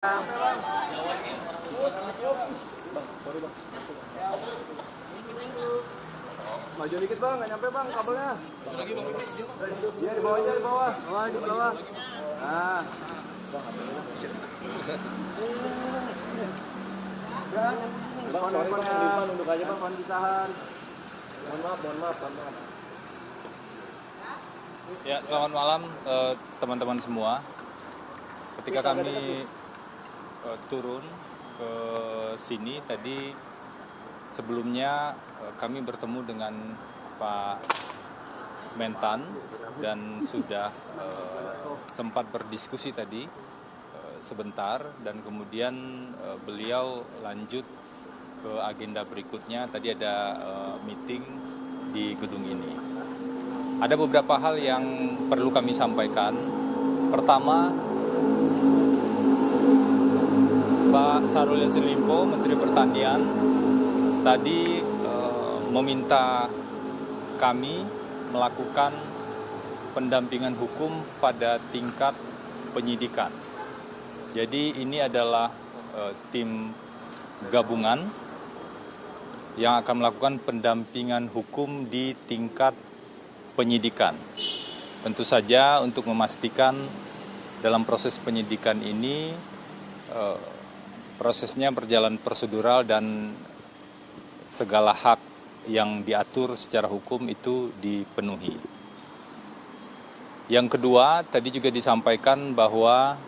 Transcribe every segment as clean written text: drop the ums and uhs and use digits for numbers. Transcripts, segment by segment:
Maju dikit bang, nggak nyampe bang kabelnya. Iya di bawah aja, di bawah. Di bawah. Nah. Bang, nunduk aja bang, mohon ditahan. Mohon maaf. Ya, selamat malam teman-teman semua. Ketika kami turun ke sini tadi, sebelumnya kami bertemu dengan Pak Mentan dan sudah sempat berdiskusi tadi sebentar, dan kemudian beliau lanjut ke agenda berikutnya. Tadi ada meeting di gedung ini. Ada beberapa hal yang perlu kami sampaikan. Pertama, Pak Syahrul Yassin Limpo, Menteri Pertanian, tadi meminta kami melakukan pendampingan hukum pada tingkat penyidikan. Jadi ini adalah tim gabungan yang akan melakukan pendampingan hukum di tingkat penyidikan. Tentu saja untuk memastikan dalam proses penyidikan ini prosesnya berjalan prosedural dan segala hak yang diatur secara hukum itu dipenuhi. Yang kedua, tadi juga disampaikan bahwa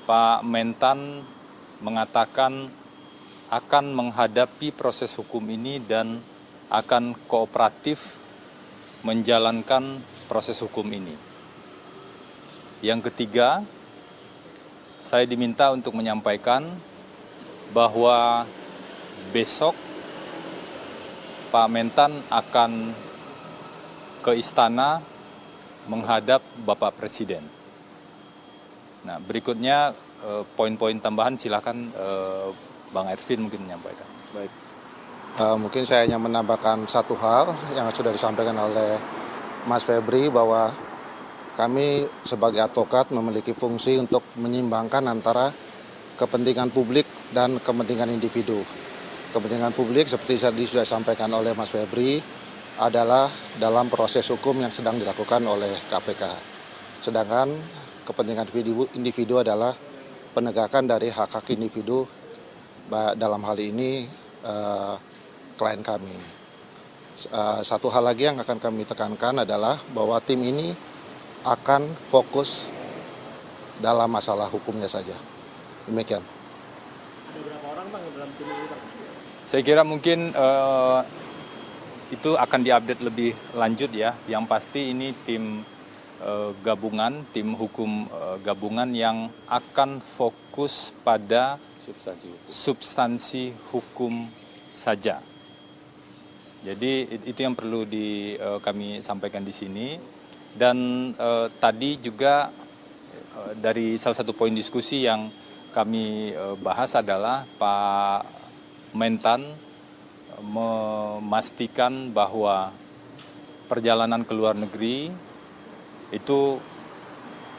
Pak Mentan mengatakan akan menghadapi proses hukum ini dan akan kooperatif menjalankan proses hukum ini. Yang ketiga, saya diminta untuk menyampaikan bahwa besok Pak Mentan akan ke istana menghadap Bapak Presiden. Nah, berikutnya poin-poin tambahan silakan Bang Ervin mungkin menyampaikan. Baik. Mungkin saya hanya menambahkan satu hal yang sudah disampaikan oleh Mas Febri, bahwa kami sebagai advokat memiliki fungsi untuk menyeimbangkan antara kepentingan publik dan kepentingan individu. Kepentingan publik seperti tadi sudah disampaikan oleh Mas Febri adalah dalam proses hukum yang sedang dilakukan oleh KPK. Sedangkan kepentingan individu adalah penegakan dari hak-hak individu, dalam hal ini klien kami. Satu hal lagi yang akan kami tekankan adalah bahwa tim ini akan fokus dalam masalah hukumnya saja. Demikian. Ada berapa orang bang dalam tim ini bang? Saya kira mungkin itu akan diupdate lebih lanjut ya. Yang pasti ini tim gabungan, tim hukum gabungan yang akan fokus pada substansi hukum saja. Jadi itu yang perlu kami sampaikan di sini. Dan tadi juga dari salah satu poin diskusi yang kami bahas adalah Pak Mentan memastikan bahwa perjalanan ke luar negeri itu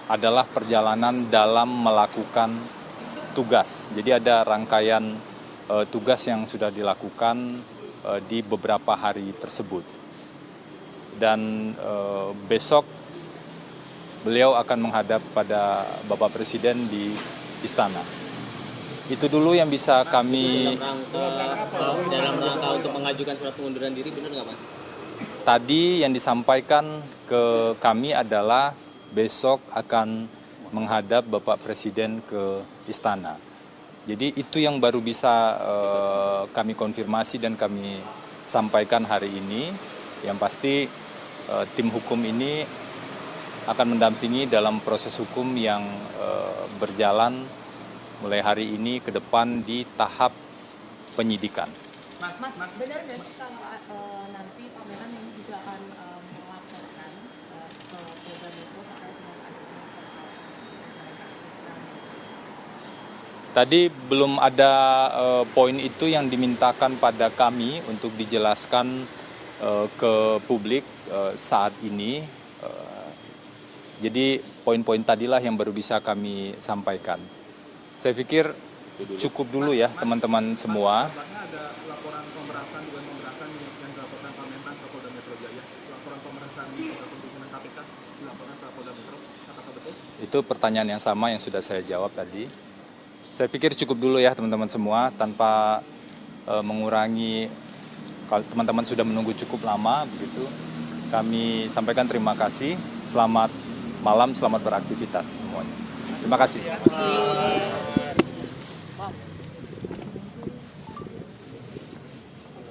adalah perjalanan dalam melakukan tugas. Jadi ada rangkaian tugas yang sudah dilakukan di beberapa hari tersebut. Dan besok beliau akan menghadap pada Bapak Presiden di istana. Itu dulu yang bisa kami. Dalam rangka untuk mengajukan surat pengunduran diri, benar nggak Mas? Tadi yang disampaikan ke kami adalah besok akan menghadap Bapak Presiden ke istana. Jadi itu yang baru bisa kami konfirmasi dan kami sampaikan hari ini. Yang pasti tim hukum ini akan mendampingi dalam proses hukum yang berjalan mulai hari ini ke depan di tahap penyidikan. Mas, benar nggak sih kalau nanti Pak Mentan ini juga akan melaporkan ke Polda Metro terkait dengan adanya Tadi belum ada poin itu yang dimintakan pada kami untuk dijelaskan ke publik saat ini. Jadi poin-poin tadilah yang baru bisa kami sampaikan. Saya pikir cukup dulu ya teman-teman semua. Kabarnya ada laporan pemerasan, dugaan pemerasan yang dilaporkan Pak Mentan ke Polda Metro Jaya. Laporan pemerasan di pimpinan KPK dilaporkan ke Polda Metro. Apakah betul? Itu pertanyaan yang sama yang sudah saya jawab tadi. Saya pikir cukup dulu ya teman-teman semua, tanpa mengurangi, kalau teman-teman sudah menunggu cukup lama begitu. Kami sampaikan terima kasih. Selamat malam, selamat beraktivitas semuanya. Terima kasih.